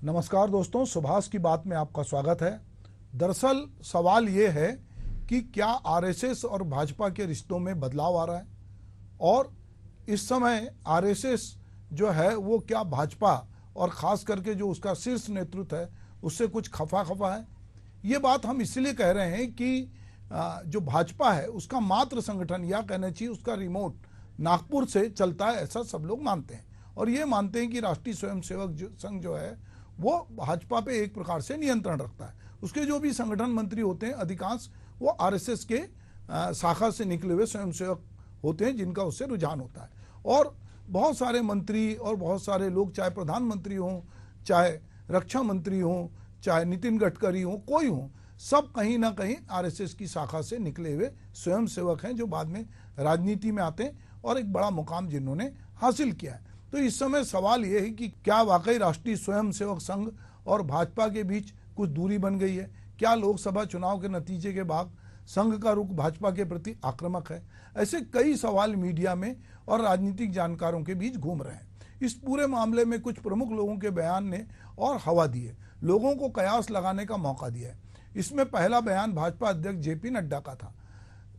नमस्कार दोस्तों, सुभाष की बात में आपका स्वागत है। दरअसल सवाल ये है कि क्या आरएसएस और भाजपा के रिश्तों में बदलाव आ रहा है और इस समय आरएसएस जो है वो क्या भाजपा और ख़ास करके जो उसका शीर्ष नेतृत्व है उससे कुछ खफा है। ये बात हम इसलिए कह रहे हैं कि जो भाजपा है उसका मात्र संगठन या कहना चाहिए उसका रिमोट नागपुर से चलता है, ऐसा सब लोग मानते हैं। और ये मानते हैं कि राष्ट्रीय स्वयंसेवक संघ जो है वो भाजपा पे एक प्रकार से नियंत्रण रखता है। उसके जो भी संगठन मंत्री होते हैं अधिकांश वो आरएसएस के शाखा से निकले हुए स्वयंसेवक होते हैं जिनका उससे रुझान होता है। और बहुत सारे मंत्री और बहुत सारे लोग, चाहे प्रधानमंत्री हों, चाहे रक्षा मंत्री हों, चाहे नितिन गडकरी हों, कोई हों, सब कहीं ना कहीं आरएसएस की शाखा से निकले हुए स्वयंसेवक हैं जो बाद में राजनीति में आते हैं और एक बड़ा मुकाम जिन्होंने हासिल किया है। तो इस समय सवाल ये है कि क्या वाकई राष्ट्रीय स्वयंसेवक संघ और भाजपा के बीच कुछ दूरी बन गई है? क्या लोकसभा चुनाव के नतीजे के बाद संघ का रुख भाजपा के प्रति आक्रामक है? ऐसे कई सवाल मीडिया में और राजनीतिक जानकारों के बीच घूम रहे हैं। इस पूरे मामले में कुछ प्रमुख लोगों के बयान ने और हवा दी है, लोगों को कयास लगाने का मौका दिया है। इसमें पहला बयान भाजपा अध्यक्ष जेपी नड्डा का था।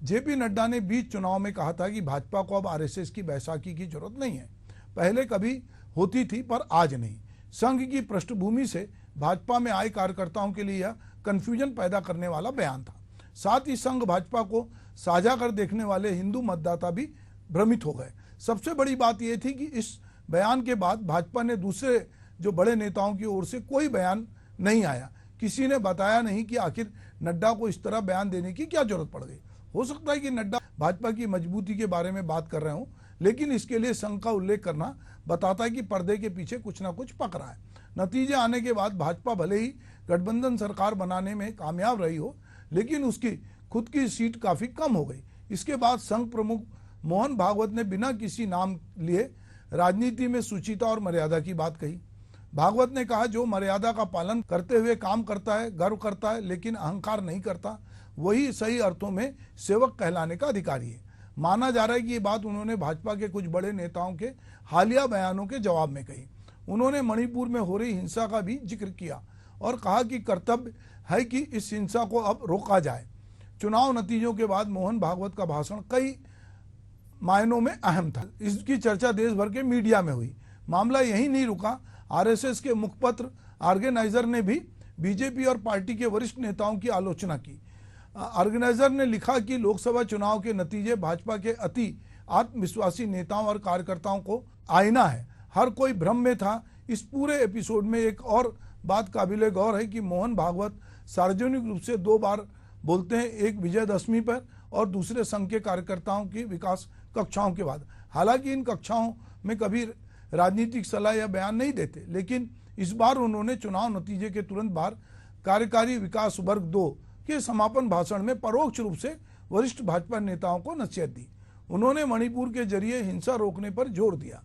जेपी नड्डा ने बीच चुनाव में कहा था कि भाजपा को अब आरएसएस की बैसाखी की जरूरत नहीं है, पहले कभी होती थी पर आज नहीं। संघ की पृष्ठभूमि से भाजपा में आए कार्यकर्ताओं के लिए यह कंफ्यूजन पैदा करने वाला बयान था। साथ ही संघ भाजपा को साझा कर देखने वाले हिंदू मतदाता भी भ्रमित हो गए। सबसे बड़ी बात यह थी कि इस बयान के बाद भाजपा ने दूसरे जो बड़े नेताओं की ओर से कोई बयान नहीं आया। किसी ने बताया नहीं कि आखिर नड्डा को इस तरह बयान देने की क्या जरूरत पड़ गई। हो सकता है कि नड्डा भाजपा की मजबूती के बारे में बात कर रहे हों, लेकिन इसके लिए संघ का उल्लेख करना बताता है कि पर्दे के पीछे कुछ ना कुछ पक रहा है। नतीजे आने के बाद भाजपा भले ही गठबंधन सरकार बनाने में कामयाब रही हो, लेकिन उसकी खुद की सीट काफी कम हो गई। इसके बाद संघ प्रमुख मोहन भागवत ने बिना किसी नाम लिए राजनीति में शुचिता और मर्यादा की बात कही। भागवत ने कहा, जो मर्यादा का पालन करते हुए काम करता है, गर्व करता है, लेकिन अहंकार नहीं करता, वही सही अर्थों में सेवक कहलाने का अधिकारी है। माना जा रहा है कि ये बात उन्होंने भाजपा के कुछ बड़े नेताओं के हालिया बयानों के जवाब में कही। उन्होंने मणिपुर में हो रही हिंसा का भी जिक्र किया और कहा कि कर्तव्य है कि इस हिंसा को अब रोका जाए। चुनाव नतीजों के बाद मोहन भागवत का भाषण कई मायनों में अहम था। इसकी चर्चा देश भर के मीडिया में हुई। मामला यही नहीं रुका। आरएसएस के मुखपत्र ऑर्गेनाइजर ने भी बीजेपी और पार्टी के वरिष्ठ नेताओं की आलोचना की। ऑर्गेनाइजर ने लिखा कि लोकसभा चुनाव के नतीजे भाजपा के अति आत्मविश्वासी नेताओं और कार्यकर्ताओं को आईना है। हर कोई भ्रम में था। इस पूरे एपिसोड में एक और बात काबिले गौर है कि मोहन भागवत सार्वजनिक रूप से 2 बार बोलते हैं, एक विजयदशमी पर और दूसरे संघ के कार्यकर्ताओं की विकास कक्षाओं के बाद। हालांकि इन कक्षाओं में कभी राजनीतिक सलाह या बयान नहीं देते, लेकिन इस बार उन्होंने चुनाव नतीजे के तुरंत बाद कार्यकारी विकास वर्ग 2 के समापन भाषण में परोक्ष रूप से वरिष्ठ भाजपा नेताओं को नसीहत दी। उन्होंने मणिपुर के जरिए हिंसा रोकने पर जोर दिया।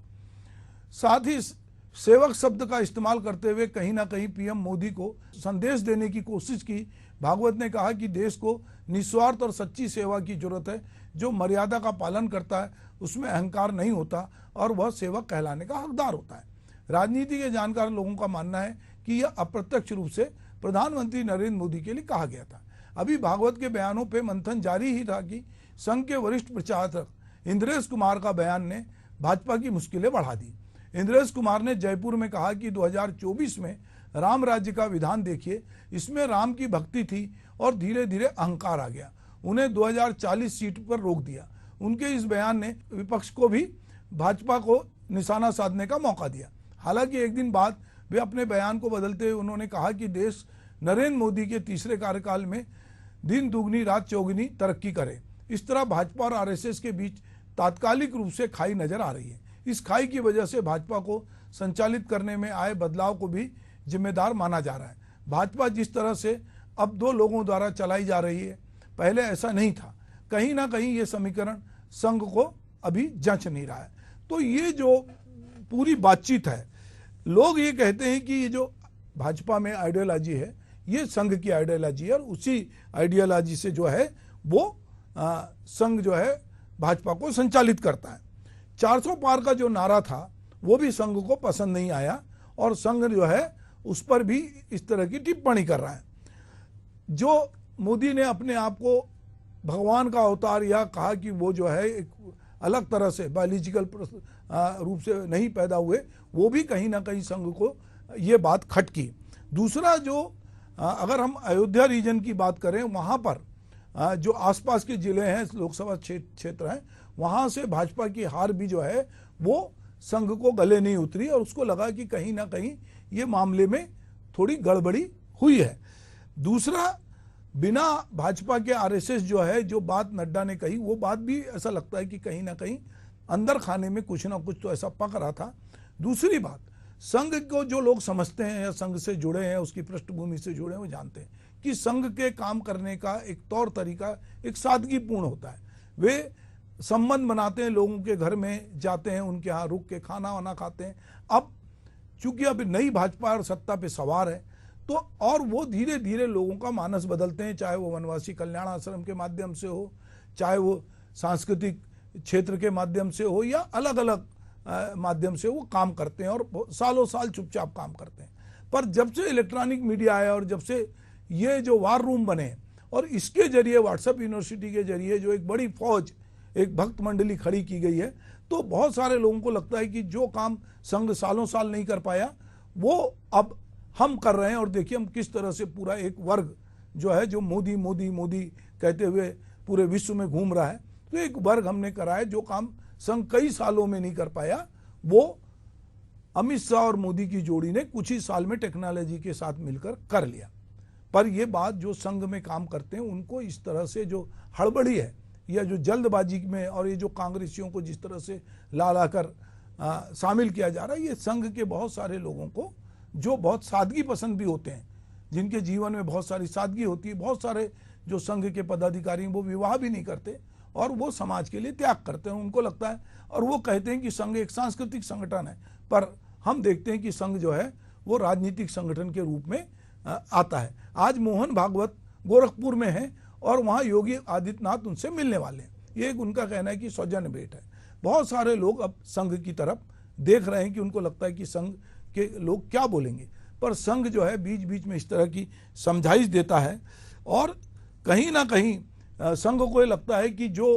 साथ ही सेवक शब्द का इस्तेमाल करते हुए कहीं ना कहीं पीएम मोदी को संदेश देने की कोशिश की। भागवत ने कहा कि देश को निस्वार्थ और सच्ची सेवा की जरूरत है। जो मर्यादा का पालन करता है उसमें अहंकार नहीं होता और वह सेवक कहलाने का हकदार होता है। राजनीति के जानकार लोगों का मानना है कि यह अप्रत्यक्ष रूप से प्रधानमंत्री नरेंद्र मोदी के लिए कहा गया था। अभी भागवत के बयानों पे मंथन जारी ही था कि संघ के वरिष्ठ प्रचारक इंद्रेश कुमार का बयान ने भाजपा की मुश्किलें बढ़ा दी। इंद्रेश कुमार ने जयपुर में कहा कि 2024 में राम राज्य का विधान देखिए, इसमें राम की भक्ति थी और धीरे धीरे अहंकार आ गया। उन्हें 2040 सीट पर रोक दिया। उनके इस बयान ने विपक्ष को भी भाजपा को निशाना साधने का मौका दिया। हालांकि एक दिन बाद वे अपने बयान को बदलते हुए उन्होंने कहा कि देश नरेंद्र मोदी के तीसरे कार्यकाल में दिन दुगनी रात चौगुनी तरक्की करे। इस तरह भाजपा और आरएसएस के बीच तात्कालिक रूप से खाई नजर आ रही है। इस खाई की वजह से भाजपा को संचालित करने में आए बदलाव को भी जिम्मेदार माना जा रहा है। भाजपा जिस तरह से अब 2 लोगों द्वारा चलाई जा रही है, पहले ऐसा नहीं था। कहीं ना कहीं ये समीकरण संघ को अभी जंच नहीं रहा है। तो ये जो पूरी बातचीत है, लोग ये कहते हैं कि ये जो भाजपा में आइडियोलॉजी है ये संघ की आइडियोलॉजी है और उसी आइडियोलॉजी से जो है वो संघ जो है भाजपा को संचालित करता है। 400 पार का जो नारा था वो भी संघ को पसंद नहीं आया और संघ जो है उस पर भी इस तरह की टिप्पणी कर रहा है। जो मोदी ने अपने आप को भगवान का अवतार या कहा कि वो जो है एक अलग तरह से बायोलॉजिकल रूप से नहीं पैदा हुए, वो भी कहीं ना कहीं संघ को ये बात खटकी। दूसरा जो अगर हम अयोध्या रीजन की बात करें, वहाँ पर जो आसपास के जिले हैं, लोकसभा क्षेत्र हैं, वहाँ से भाजपा की हार भी जो है वो संघ को गले नहीं उतरी और उसको लगा कि कहीं ना कहीं ये मामले में थोड़ी गड़बड़ी हुई है। दूसरा, बिना भाजपा के आरएसएस जो है, जो बात नड्डा ने कही, वो बात भी ऐसा लगता है कि कहीं ना कहीं अंदर खाने में कुछ ना कुछ तो ऐसा पक रहा था। दूसरी बात, संघ को जो लोग समझते हैं या संघ से जुड़े हैं, उसकी पृष्ठभूमि से जुड़े हैं, वो जानते हैं कि संघ के काम करने का एक तौर तरीका एक सादगीपूर्ण होता है। वे संबंध बनाते हैं, लोगों के घर में जाते हैं, उनके यहाँ रुक के खाना वाना खाते हैं। अब चूंकि अब नई भाजपा और सत्ता पे सवार है, तो और वो धीरे धीरे लोगों का मानस बदलते हैं, चाहे वो वनवासी कल्याण आश्रम के माध्यम से हो, चाहे वो सांस्कृतिक क्षेत्र के माध्यम से हो, या अलग अलग माध्यम से वो काम करते हैं और सालों साल चुपचाप काम करते हैं। पर जब से इलेक्ट्रॉनिक मीडिया आया और जब से ये जो वार रूम बने और इसके जरिए व्हाट्सएप यूनिवर्सिटी के जरिए जो एक बड़ी फौज, एक भक्त मंडली खड़ी की गई है, तो बहुत सारे लोगों को लगता है कि जो काम संघ सालों साल नहीं कर पाया वो अब हम कर रहे हैं। और देखिए हम किस तरह से पूरा एक वर्ग जो है, जो मोदी मोदी मोदी कहते हुए पूरे विश्व में घूम रहा है, तो एक वर्ग हमने करा है जो काम संघ कई सालों में नहीं कर पाया, वो अमित शाह और मोदी की जोड़ी ने कुछ ही साल में टेक्नोलॉजी के साथ मिलकर कर लिया। पर ये बात जो संघ में काम करते हैं उनको इस तरह से जो हड़बड़ी है या जो जल्दबाजी में, और ये जो कांग्रेसियों को जिस तरह से ला ला कर शामिल किया जा रहा है, ये संघ के बहुत सारे लोगों को जो बहुत सादगी पसंद भी होते हैं, जिनके जीवन में बहुत सारी सादगी होती है, बहुत सारे जो संघ के पदाधिकारी वो विवाह भी नहीं करते और वो समाज के लिए त्याग करते हैं, उनको लगता है, और वो कहते हैं कि संघ एक सांस्कृतिक संगठन है। पर हम देखते हैं कि संघ जो है वो राजनीतिक संगठन के रूप में आता है। आज मोहन भागवत गोरखपुर में है और वहाँ योगी आदित्यनाथ उनसे मिलने वाले हैं। ये एक उनका कहना है कि सौजन्य भेंट है। बहुत सारे लोग अब संघ की तरफ देख रहे हैं कि उनको लगता है कि संघ के लोग क्या बोलेंगे, पर संघ जो है बीच बीच में इस तरह की समझाइश देता है और कहीं ना कहीं संघ को ये लगता है कि जो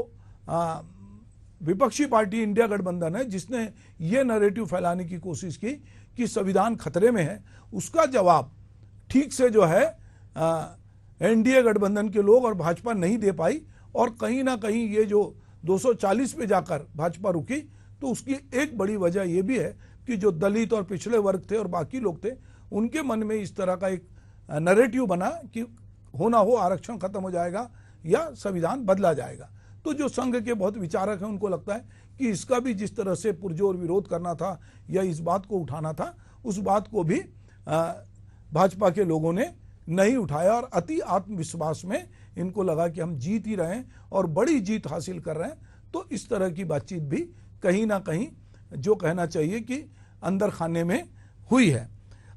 विपक्षी पार्टी इंडिया गठबंधन है, जिसने ये नैरेटिव फैलाने की कोशिश की कि संविधान खतरे में है, उसका जवाब ठीक से जो है एनडीए गठबंधन के लोग और भाजपा नहीं दे पाई। और कहीं ना कहीं ये जो 240 पे जाकर भाजपा रुकी, तो उसकी एक बड़ी वजह ये भी है कि जो दलित और पिछड़े वर्ग थे और बाकी लोग थे, उनके मन में इस तरह का एक नैरेटिव बना कि होना हो आरक्षण खत्म हो जाएगा या संविधान बदला जाएगा। तो जो संघ के बहुत विचारक हैं उनको लगता है कि इसका भी जिस तरह से पुरजोर विरोध करना था या इस बात को उठाना था, उस बात को भी भाजपा के लोगों ने नहीं उठाया और अति आत्मविश्वास में इनको लगा कि हम जीत ही रहे हैं और बड़ी जीत हासिल कर रहे हैं। तो इस तरह की बातचीत भी कहीं ना कहीं जो कहना चाहिए कि अंदर खाने में हुई है।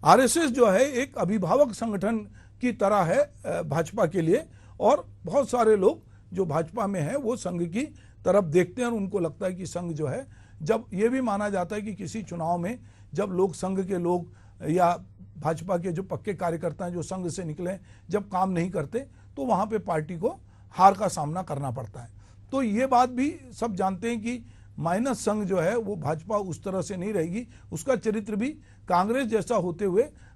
आरएसएस जो है एक अभिभावक संगठन की तरह है भाजपा के लिए, और बहुत सारे लोग जो भाजपा में हैं वो संघ की तरफ देखते हैं और उनको लगता है कि संघ जो है, जब ये भी माना जाता है कि किसी चुनाव में जब लोग संघ के लोग या भाजपा के जो पक्के कार्यकर्ता हैं जो संघ से निकले, जब काम नहीं करते तो वहाँ पे पार्टी को हार का सामना करना पड़ता है। तो ये बात भी सब जानते हैं कि माइनस संघ जो है वो भाजपा उस तरह से नहीं रहेगी, उसका चरित्र भी कांग्रेस जैसा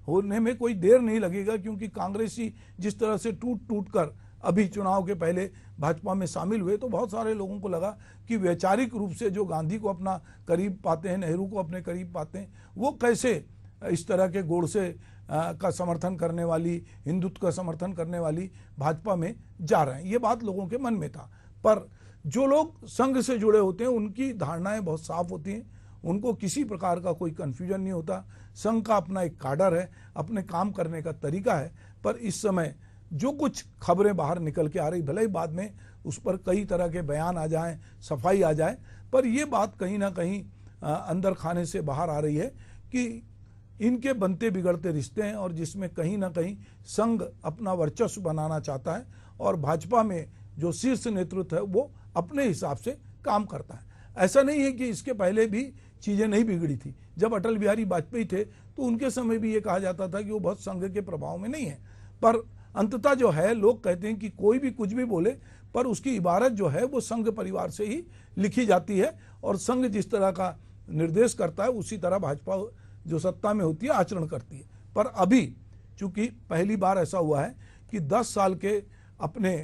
होने में कोई देर नहीं लगेगा, क्योंकि कांग्रेसी जिस तरह से टूट टूट कर अभी चुनाव के पहले भाजपा में शामिल हुए, तो बहुत सारे लोगों को लगा कि वैचारिक रूप से जो गांधी को अपना करीब पाते हैं, नेहरू को अपने करीब पाते हैं, वो कैसे इस तरह के गोडसे का समर्थन करने वाली, हिंदुत्व का समर्थन करने वाली भाजपा में जा रहे हैं। ये बात लोगों के मन में था। पर जो लोग संघ से जुड़े होते हैं उनकी धारणाएं बहुत साफ होती हैं, उनको किसी प्रकार का कोई कन्फ्यूजन नहीं होता। संघ का अपना एक काडर है, अपने काम करने का तरीका है। पर इस समय जो कुछ खबरें बाहर निकल के आ रही, भले ही बाद में उस पर कई तरह के बयान आ जाएं, सफाई आ जाए, पर ये बात कहीं ना कहीं अंदर खाने से बाहर आ रही है कि इनके बनते बिगड़ते रिश्ते हैं और जिसमें कहीं ना कहीं संघ अपना वर्चस्व बनाना चाहता है और भाजपा में जो शीर्ष नेतृत्व है वो अपने हिसाब से काम करता है। ऐसा नहीं है कि इसके पहले भी चीज़ें नहीं बिगड़ी थी। जब अटल बिहारी वाजपेयी थे तो उनके समय भी ये कहा जाता था कि वो बहुत संघ के प्रभाव में नहीं है, पर अंततः जो है लोग कहते हैं कि कोई भी कुछ भी बोले पर उसकी इबारत जो है वो संघ परिवार से ही लिखी जाती है, और संघ जिस तरह का निर्देश करता है उसी तरह भाजपा जो सत्ता में होती है आचरण करती है। पर अभी चूंकि पहली बार ऐसा हुआ है कि 10 साल के अपने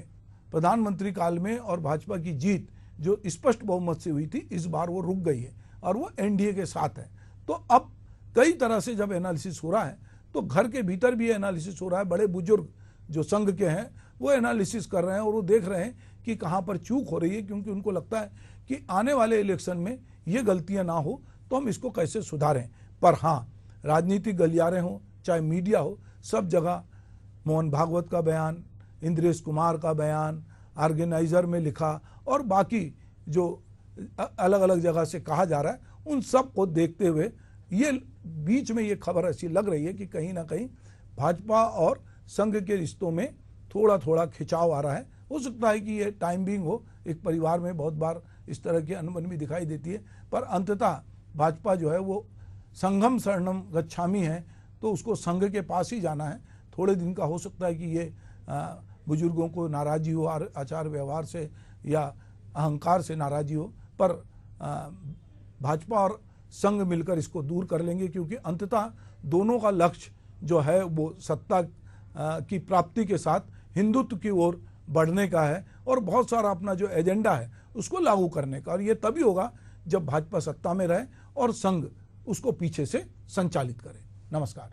प्रधानमंत्री काल में और भाजपा की जीत जो स्पष्ट बहुमत से हुई थी, इस बार वो रुक गई है और वो एनडीए के साथ है। तो अब कई तरह से जब एनालिसिस हो रहा है तो घर के भीतर भी एनालिसिस हो रहा है, बड़े बुजुर्ग जो संघ के हैं वो एनालिसिस कर रहे हैं और वो देख रहे हैं कि कहाँ पर चूक हो रही है, क्योंकि उनको लगता है कि आने वाले इलेक्शन में ये गलतियां ना हो तो हम इसको कैसे सुधारें। पर हाँ, राजनीतिक गलियारे हों चाहे मीडिया हो, सब जगह मोहन भागवत का बयान, इंद्रेश कुमार का बयान, ऑर्गेनाइजर में लिखा और बाकी जो अलग अलग जगह से कहा जा रहा है, उन सब को देखते हुए ये बीच में ये खबर ऐसी लग रही है कि कहीं ना कहीं भाजपा और संघ के रिश्तों में थोड़ा थोड़ा खिंचाव आ रहा है। हो सकता है कि ये टाइम बिंग हो, एक परिवार में बहुत बार इस तरह की अनबन भी दिखाई देती है, पर अंततः भाजपा जो है वो संघम शरणम गच्छामी है, तो उसको संघ के पास ही जाना है। थोड़े दिन का हो सकता है कि ये बुजुर्गों को नाराजी हो, आचार व्यवहार से या अहंकार से नाराजी हो, पर भाजपा और संघ मिलकर इसको दूर कर लेंगे, क्योंकि अंततः दोनों का लक्ष्य जो है वो सत्ता की प्राप्ति के साथ हिंदुत्व की ओर बढ़ने का है और बहुत सारा अपना जो एजेंडा है उसको लागू करने का। और ये तभी होगा जब भाजपा सत्ता में रहे और संघ उसको पीछे से संचालित करे। नमस्कार।